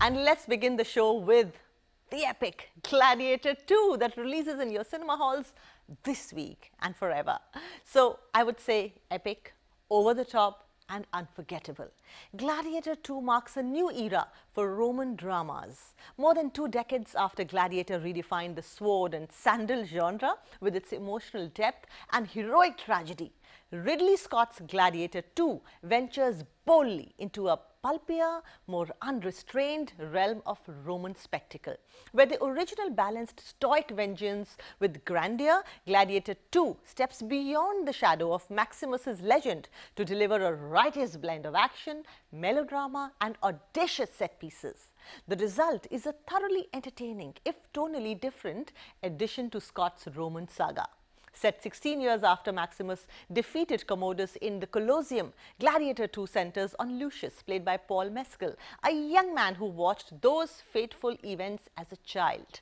And let's begin the show with the epic Gladiator II that releases in your cinema halls this week and forever. So I would say epic, over the top, and unforgettable. Gladiator II marks a new era for Roman dramas. More than 2 decades after Gladiator redefined the sword and sandal genre with its emotional depth and heroic tragedy, Ridley Scott's Gladiator II ventures boldly into a pulpier, more unrestrained realm of Roman spectacle. Where the original balanced stoic vengeance with grandeur, Gladiator II steps beyond the shadow of Maximus's legend to deliver a righteous blend of action, melodrama, and audacious set pieces. The result is a thoroughly entertaining, if tonally different, addition to Scott's Roman saga. Set 16 years after Maximus defeated Commodus in the Colosseum, Gladiator II centers on Lucius, played by Paul Mescal, a young man who watched those fateful events as a child.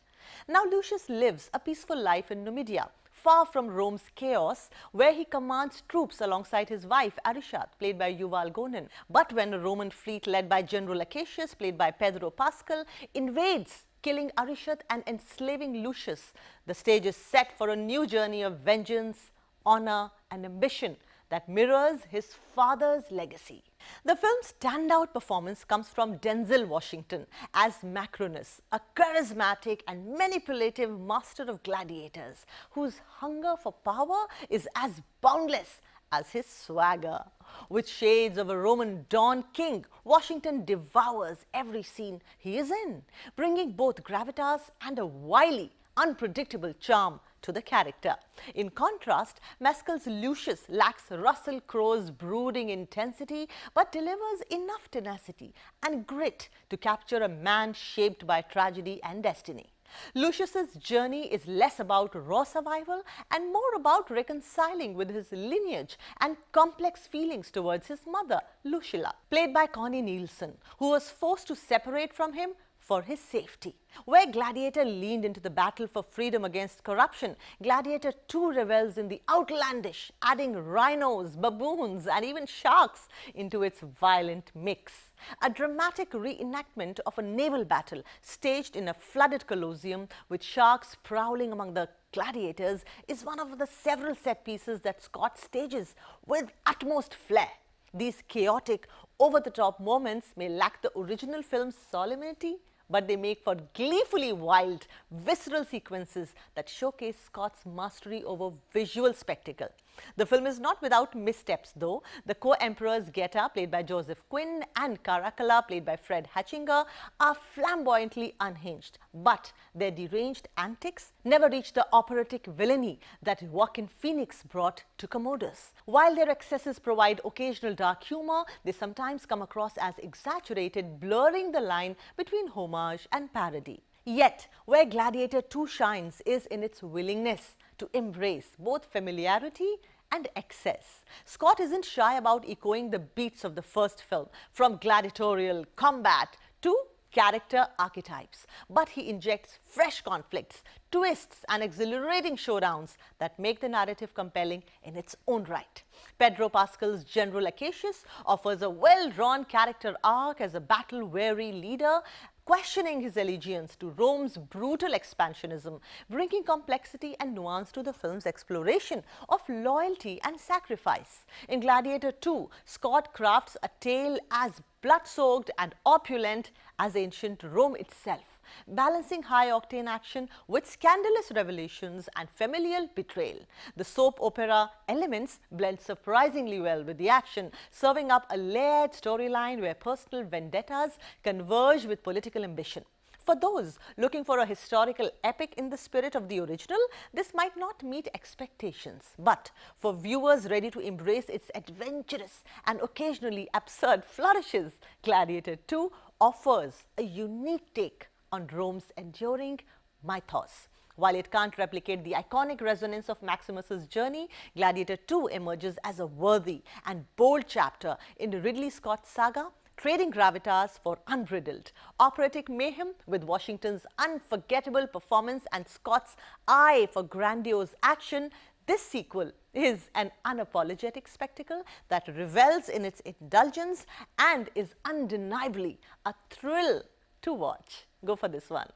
Now Lucius lives a peaceful life in Numidia, far from Rome's chaos, where he commands troops alongside his wife Arishat, played by Yuval Gonin. But when a Roman fleet led by General Acacius, played by Pedro Pascal, invades, killing Arishat and enslaving Lucius, the stage is set for a new journey of vengeance, honor, and ambition that mirrors his father's legacy. The film's standout performance comes from Denzel Washington as Macrinus, a charismatic and manipulative master of gladiators whose hunger for power is as boundless as his swagger. With shades of a Roman Don King, Washington devours every scene he is in, bringing both gravitas and a wily, unpredictable charm to the character. In contrast, Mescal's Lucius lacks Russell Crowe's brooding intensity but delivers enough tenacity and grit to capture a man shaped by tragedy and destiny. Lucius's journey is less about raw survival and more about reconciling with his lineage and complex feelings towards his mother, Lucilla, played by Connie Nielsen, who was forced to separate from him for his safety. Where Gladiator leaned into the battle for freedom against corruption, Gladiator II revels in the outlandish, adding rhinos, baboons, and even sharks into its violent mix. A dramatic reenactment of a naval battle staged in a flooded Colosseum with sharks prowling among the gladiators is one of the several set pieces that Scott stages with utmost flair. These chaotic, over-the-top moments may lack the original film's solemnity, but they make for gleefully wild, visceral sequences that showcase Scott's mastery over visual spectacle. The film is not without missteps though. The co-emperors Geta, played by Joseph Quinn, and Caracalla, played by Fred Hatchinger, are flamboyantly unhinged, but their deranged antics never reach the operatic villainy that Joaquin Phoenix brought to Commodus. While their excesses provide occasional dark humor, they sometimes come across as exaggerated, blurring the line between homage and parody. Yet, where Gladiator II shines is in its willingness to embrace both familiarity and excess. Scott isn't shy about echoing the beats of the first film, from gladiatorial combat to character archetypes, but he injects fresh conflicts, twists, and exhilarating showdowns that make the narrative compelling in its own right. Pedro Pascal's General Acacius offers a well-drawn character arc as a battle-weary leader, questioning his allegiance to Rome's brutal expansionism, bringing complexity and nuance to the film's exploration of loyalty and sacrifice. In Gladiator II, Scott crafts a tale as blood-soaked and opulent as ancient Rome itself, balancing high-octane action with scandalous revelations and familial betrayal. The soap opera elements blend surprisingly well with the action, serving up a layered storyline where personal vendettas converge with political ambition. For those looking for a historical epic in the spirit of the original, this might not meet expectations. But for viewers ready to embrace its adventurous and occasionally absurd flourishes, Gladiator II offers a unique take on Rome's enduring mythos. While it can't replicate the iconic resonance of Maximus's journey, Gladiator II emerges as a worthy and bold chapter in Ridley Scott's saga, trading gravitas for unriddled operatic mayhem with Washington's unforgettable performance and Scott's eye for grandiose action. This sequel is an unapologetic spectacle that revels in its indulgence and is undeniably a thrill to watch. Go for this one.